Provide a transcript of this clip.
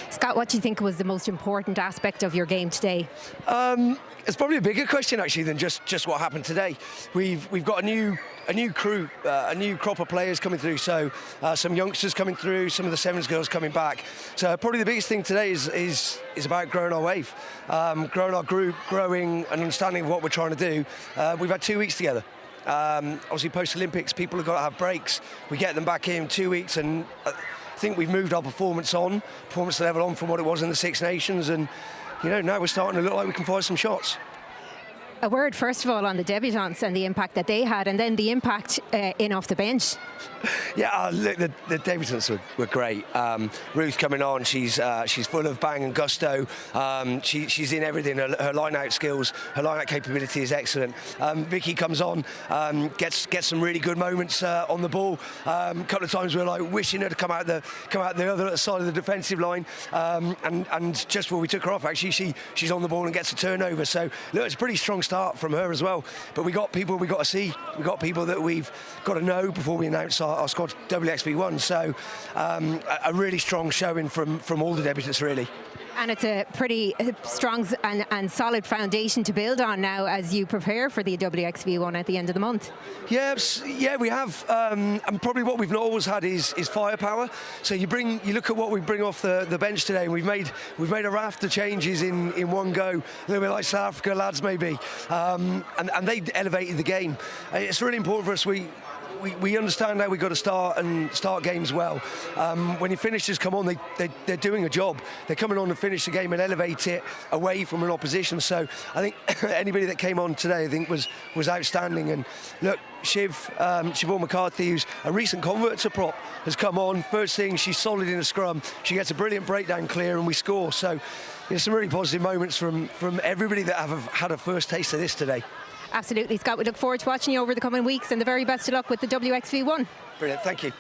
Scott, what do you think was the most important aspect of your game today? It's probably a bigger question actually than just what happened today. We've got a new crew, a new crop of players coming through. So some youngsters coming through, some of the sevens girls coming back. So probably the biggest thing today is about growing our wave, growing our group, growing and understanding of what we're trying to do. We've had 2 weeks together. Obviously post-Olympics, people have got to have breaks. We get them back in 2 weeks, and I think we've moved our performance level on from what it was in the Six Nations, and now we're starting to look like we can fire some shots. A word, first of all, on the debutants and the impact that they had, and then the impact in off the bench. Yeah, look, the debutants were great. Ruth coming on, she's full of bang and gusto. She's in everything. Her line-out skills, her line-out capability is excellent. Vicky comes on, gets some really good moments on the ball. A couple of times we're like wishing her to come out the other side of the defensive line, and just before we took her off, actually she's on the ball and gets a turnover. So look, it's a pretty strong start from her as well. But we got people we got to see. We got people that we've got to know before we announce our squad WXV1. So a really strong showing from all the debutants really. And it's a pretty strong and solid foundation to build on now as you prepare for the WXV1 at the end of the month. Yeah, we have, and probably what we've not always had is firepower. So you look at what we bring off the bench today, and we've made a raft of changes in one go, a little bit like South Africa lads maybe, and they elevated the game. It's really important for us. We understand how we've got to start games well. When your finishers come on, they're doing a job. They're coming on to finish the game and elevate it away from an opposition. So I think anybody that came on today, I think was outstanding. And look, Siobhan McCarthy, who's a recent convert to prop, has come on. First thing, she's solid in a scrum. She gets a brilliant breakdown clear, and we score. So there's some really positive moments from everybody that have had a first taste of this today. Absolutely, Scott. We look forward to watching you over the coming weeks, and the very best of luck with the WXV1. Brilliant, thank you.